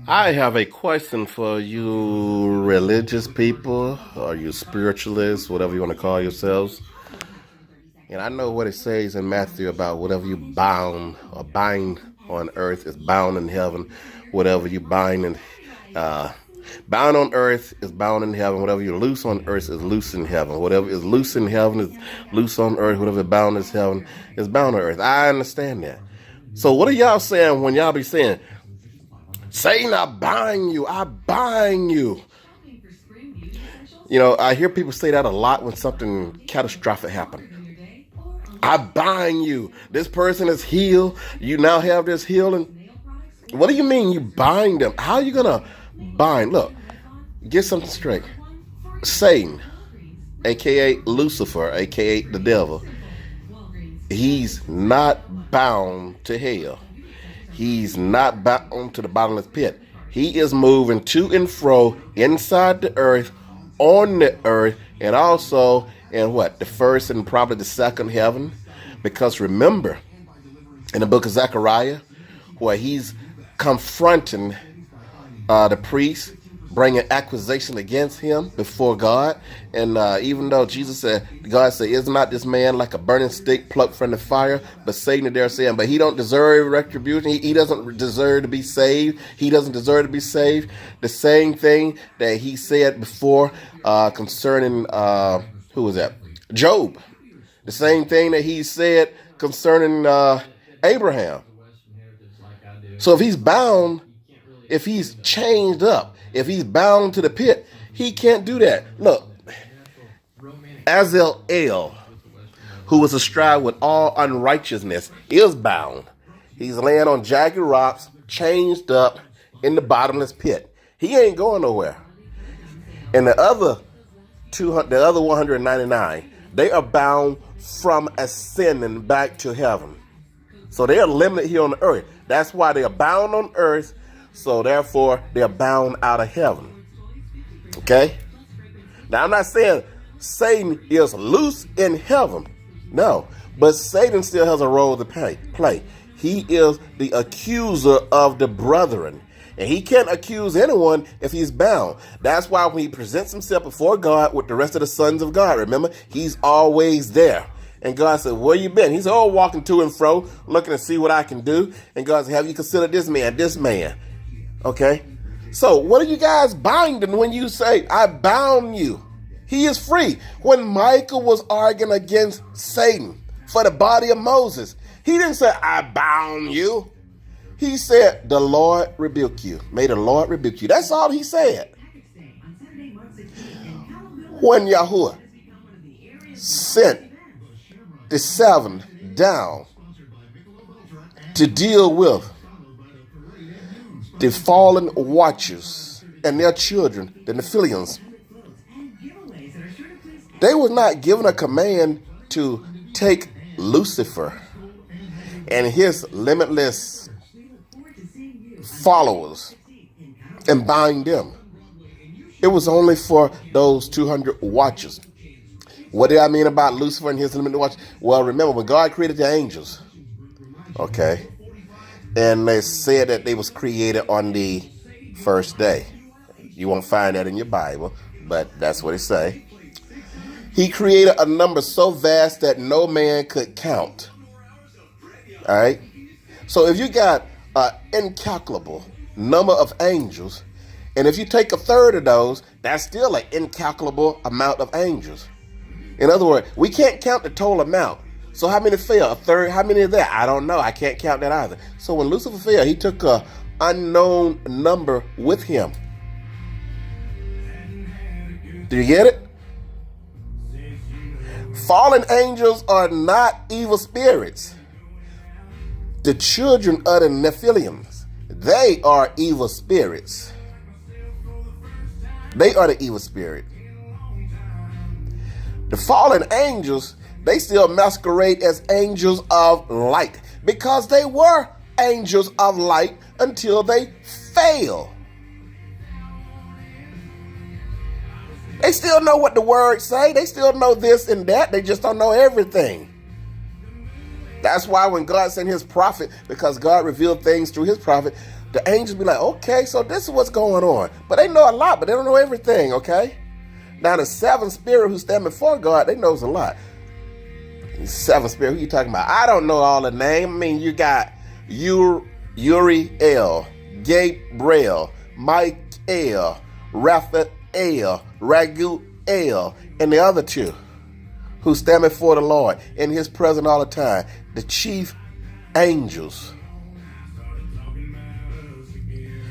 I have a question for you religious people or you spiritualists, whatever you want to call yourselves. And I know what it says in Matthew about whatever you bound or bind on earth is bound in heaven. Whatever you uh, bound on earth is bound in heaven. Whatever you loose on earth is loose in heaven. Whatever is loose in heaven is loose on earth. Whatever is bound in heaven is bound on earth. I understand that. So what are y'all saying when y'all be saying, Satan, I bind you, I bind you? You know, I hear people say that a lot when something catastrophic happens. I bind you. This person is healed. You now have this healing. What do you mean you bind them? How are you going to bind? Look, get something straight. Satan, a.k.a. Lucifer, a.k.a. the devil, he's not bound to hell. He's not bound to the bottomless pit. He is moving to and fro inside the earth, on the earth, and also in what? The first and probably the second heaven. Because remember, in the book of Zechariah, where he's confronting the priest, bringing accusation against him before God. And even though Jesus said, God said, is not this man like a burning stick plucked from the fire? But Satan is there saying, but he don't deserve retribution. He doesn't deserve to be saved. He doesn't deserve to be saved. The same thing that he said before concerning, who was that? Job. The same thing that he said concerning Abraham. So if he's bound, if he's chained up, if he's bound to the pit, he can't do that. Look, Azrael, who was astride with all unrighteousness, is bound. He's laying on jagged rocks, chained up in the bottomless pit. He ain't going nowhere. And the other 199, they are bound from ascending back to heaven. So they are limited here on the earth. That's why they are bound on earth. So therefore, they're bound out of heaven. Okay? Now, I'm not saying Satan is loose in heaven. No. But Satan still has a role to play. He is the accuser of the brethren. And he can't accuse anyone if he's bound. That's why when he presents himself before God with the rest of the sons of God, remember, he's always there. And God said, where you been? He's all walking to and fro, looking to see what I can do. And God said, have you considered this man, this man? Okay? So what are you guys binding when you say, I bound you? He is free. When Michael was arguing against Satan for the body of Moses, he didn't say, I bound you. He said, the Lord rebuke you. May the Lord rebuke you. That's all he said. When Yahuwah sent the seven down to deal with the fallen watchers and their children, the Nephilims, they were not given a command to take Lucifer and his limitless followers and bind them. It was only for those 200 watchers. What did I mean about Lucifer and his limited watch? Well, remember when God created the angels, okay, and they said that they was created on the first day. You won't find that in your Bible, but that's what it say. He created a number so vast that no man could count. All right. So if you got an incalculable number of angels, and if you take a third of those, that's still an incalculable amount of angels. In other words, we can't count the total amount. So how many fell? A third? How many is that? I don't know. I can't count that either. So when Lucifer fell, he took an unknown number with him. Do you get it? Fallen angels are not evil spirits. The children of the Nephilims, they are evil spirits. They are the evil spirit. The fallen angels, they still masquerade as angels of light because they were angels of light until they fail. They still know what the words say. They still know this and that. They just don't know everything. That's why when God sent his prophet, because God revealed things through his prophet, The angels be like, okay, so this is what's going on. But they know a lot, but they don't know everything, okay? Now, the seven spirit who stand before God, they knows a lot. Seven spirit, who you talking about? I don't know all the name. I mean, you got Uriel, Gabriel, Michael, Raphael, Raguel, and the other two who stand before the Lord in his presence all the time. The chief angels.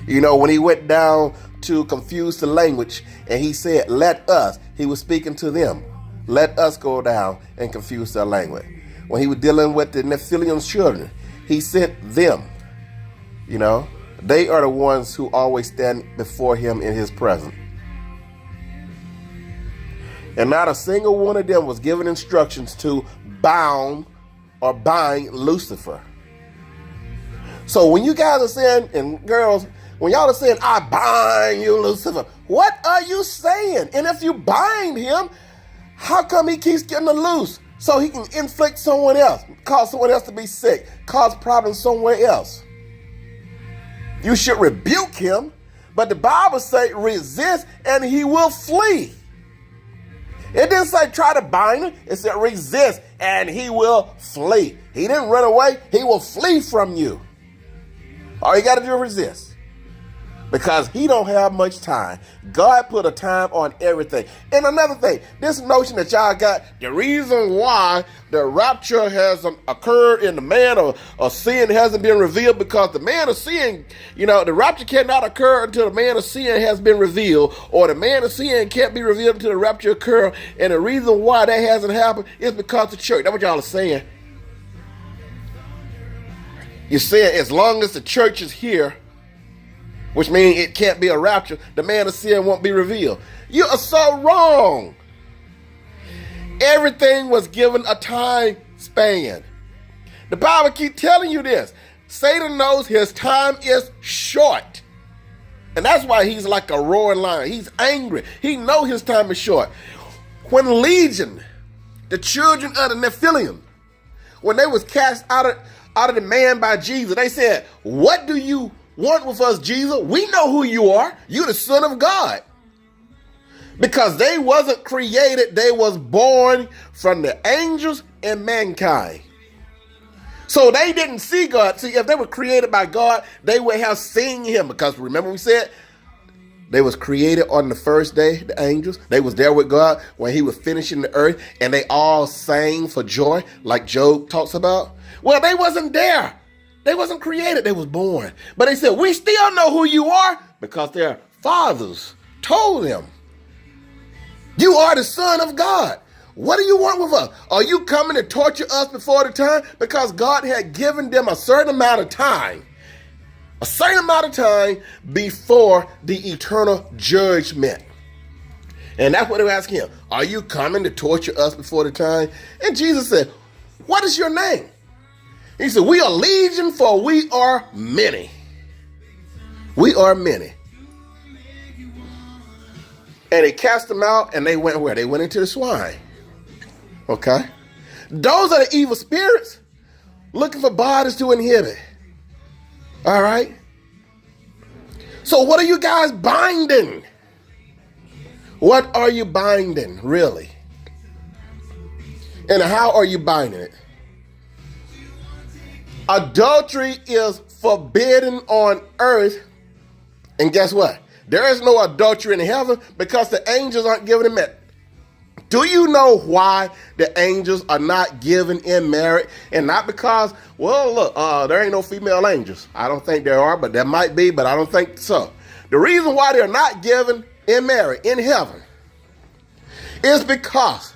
You know, when he went down to confuse the language and he said, let us, he was speaking to them. Let us go down and confuse their language. When he was dealing with the Nephilim children, he sent them. You know, they are the ones who always stand before him in his presence. And not a single one of them was given instructions to bound or bind Lucifer. So when you guys are saying, and girls, when y'all are saying, I bind you, Lucifer, what are you saying? And if you bind him, how come he keeps getting loose? So he can inflict someone else, cause someone else to be sick, cause problems somewhere else. You should rebuke him, but the Bible says resist and he will flee. It didn't say try to bind him. It said resist and he will flee. He didn't run away. He will flee from you. All you got to do is resist. Because he don't have much time. God put a time on everything. And another thing, this notion that y'all got, the reason why the rapture hasn't occurred in the man of sin hasn't been revealed, because the man of sin, you know, the rapture cannot occur until the man of sin has been revealed, or the man of sin can't be revealed until the rapture occurs. And the reason why that hasn't happened is because the church. That's what y'all are saying. You're saying as long as the church is here, which means it can't be a rapture, the man of sin won't be revealed. You are so wrong. Everything was given a time span. The Bible keeps telling you this. Satan knows his time is short. And that's why he's like a roaring lion. He's angry. He knows his time is short. When Legion, the children of the Nephilim, when they was cast out of the man by Jesus, they said, what do you want with us, Jesus? We know who you are. You the Son of God. Because they wasn't created, they was born from the angels and mankind. So they didn't see God. See, if they were created by God, they would have seen him. Because remember we said, they was created on the first day, the angels. They was there with God when he was finishing the earth, and they all sang for joy, like Job talks about. Well, they wasn't there. They wasn't created, they was born. But they said, we still know who you are, because their fathers told them, you are the Son of God. What do you want with us? Are you coming to torture us before the time? Because God had given them a certain amount of time. A certain amount of time before the eternal judgment. And that's what they were asking him. Are you coming to torture us before the time? And Jesus said, what is your name? He said, we are legion, for we are many. We are many. And he cast them out, and they went where? They went into the swine. Okay? Those are the evil spirits looking for bodies to inhibit. All right? So what are you guys binding? What are you binding, really? And how are you binding it? Adultery is forbidden on earth. And guess what? There is no adultery in heaven, because the angels aren't given in marriage. Do you know why the angels are not given in marriage? And not because, well, look, there ain't no female angels. I don't think there are, but there might be, but I don't think so. The reason why they're not given in marriage in heaven is because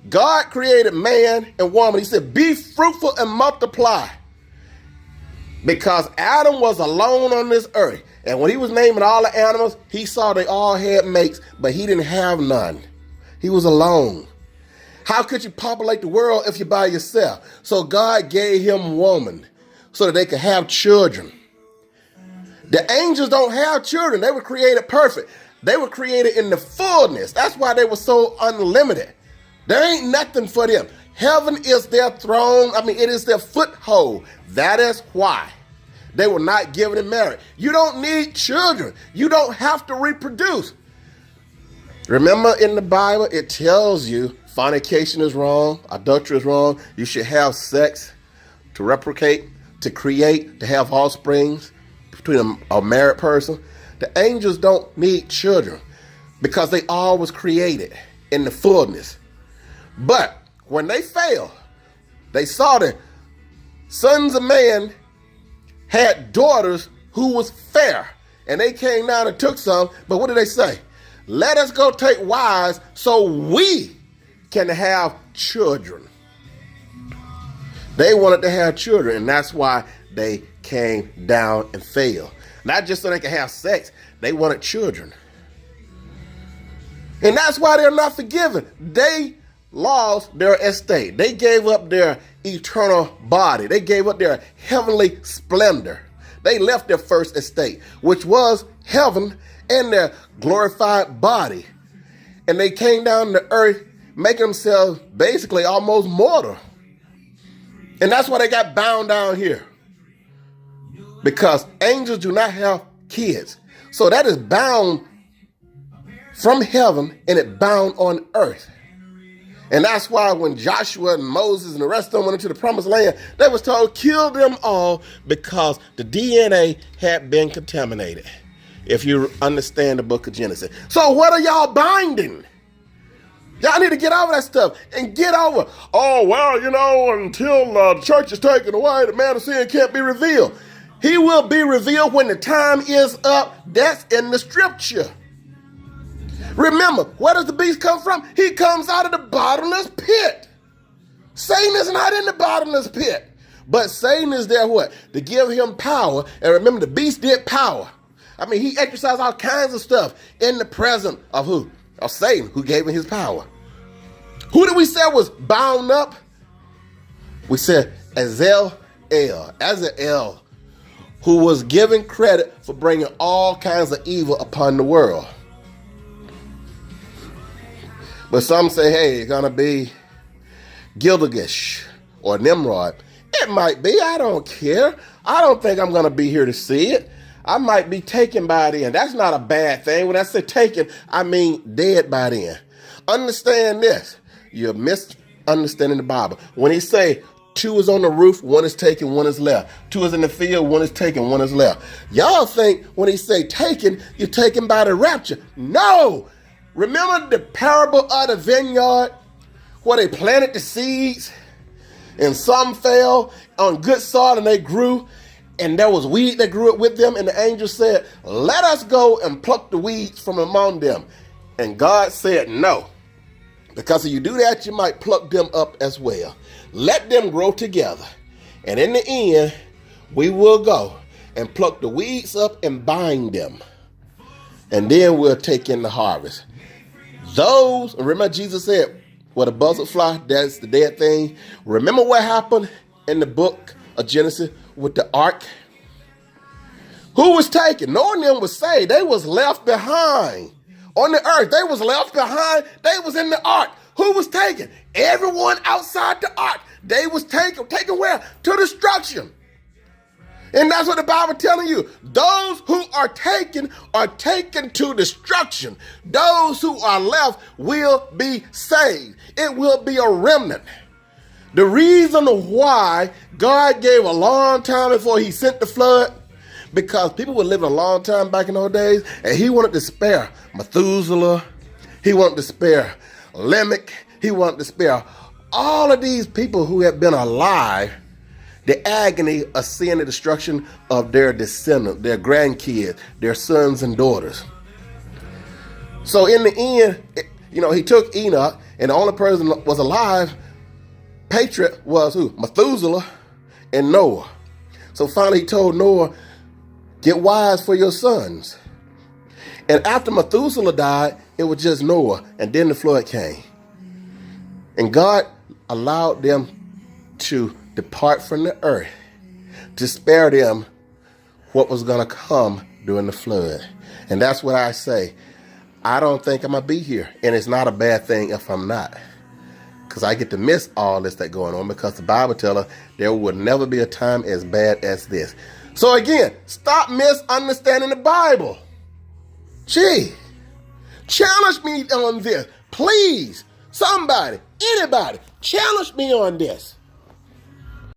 God created man and woman. He said, be fruitful and multiply. Because Adam was alone on this earth. And when he was naming all the animals, he saw they all had mates, but he didn't have none. He was alone. How could you populate the world if you're by yourself? So God gave him woman so that they could have children. The angels don't have children. They were created perfect. They were created in the fullness. That's why they were so unlimited. There ain't nothing for them. Heaven is their throne. I mean, it is their foothold. That is why. They were not given in marriage. You don't need children. You don't have to reproduce. Remember in the Bible, it tells you fornication is wrong, adultery is wrong. You should have sex to replicate, to create, to have offsprings between a married person. The angels don't need children because they all was created in the fullness. But when they fell, they saw that sons of man had daughters who was fair. And they came down and took some. But what did they say? Let us go take wives so we can have children. They wanted to have children, and that's why they came down and fell. Not just so they could have sex. They wanted children. And that's why they're not forgiven. They lost their estate. They gave up their eternal body. They gave up their heavenly splendor. They left their first estate, which was heaven and their glorified body. And they came down to earth, making themselves basically almost mortal. And that's why they got bound down here. Because angels do not have kids. So that is bound from heaven and it bound on earth. And that's why when Joshua and Moses and the rest of them went into the promised land, they was told, kill them all because the DNA had been contaminated. If you understand the book of Genesis. So what are y'all binding? Y'all need to get over that stuff and get over, oh, well, you know, until the church is taken away, the man of sin can't be revealed. He will be revealed when the time is up. That's in the scripture. Remember, where does the beast come from? He comes out of the bottomless pit. Satan is not in the bottomless pit. But Satan is there, what? To give him power. And remember, the beast did power. I mean, he exercised all kinds of stuff in the presence of who? Of Satan, who gave him his power. Who did we say was bound up? We said Azazel, who was given credit for bringing all kinds of evil upon the world. But some say, hey, it's going to be Gilgamesh or Nimrod. It might be. I don't care. I don't think I'm going to be here to see it. I might be taken by then. That's not a bad thing. When I say taken, I mean dead by then. Understand this. You're misunderstanding the Bible. When he say 2 is on the roof, 1 is taken, 1 is left. 2 is in the field, 1 is taken, 1 is left. Y'all think when he say taken, you're taken by the rapture. No. Remember the parable of the vineyard where they planted the seeds and some fell on good soil and they grew and there was weed that grew up with them, and the angel said, let us go and pluck the weeds from among them. And God said no, because if you do that, you might pluck them up as well. Let them grow together. And in the end, we will go and pluck the weeds up and bind them. And then we'll take in the harvest. Those, remember Jesus said, where the buzzard fly, that's the dead thing. Remember what happened in the book of Genesis with the ark? Who was taken? No one of them was saved. They was left behind on the earth. They was left behind. They was in the ark. Who was taken? Everyone outside the ark. They was taken. Taken where? To destruction. And that's what the Bible telling you. Those who are taken to destruction. Those who are left will be saved. It will be a remnant. The reason why God gave a long time before he sent the flood, because people were living a long time back in those days, and he wanted to spare Methuselah. He wanted to spare Lamech. He wanted to spare all of these people who had been alive, the agony of seeing the destruction of their descendants, their grandkids, their sons and daughters. So in the end, he took Enoch, and the only person that was alive, patriot, was who? Methuselah and Noah. So finally he told Noah, get wives for your sons. And after Methuselah died, it was just Noah, and then the flood came. And God allowed them to depart from the earth to spare them what was going to come during the flood. And that's what I say. I don't think I'm going to be here. And it's not a bad thing if I'm not. Because I get to miss all this that's going on, because the Bible tells us there will never be a time as bad as this. So again, stop misunderstanding the Bible. Gee, challenge me on this. Please, somebody, anybody, challenge me on this.